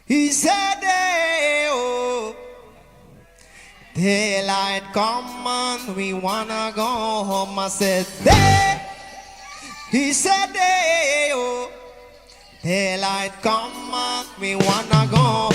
He said, hey, oh, daylight come on, we wanna go home. I said, hey. He said, hey, oh, daylight come on, we wanna go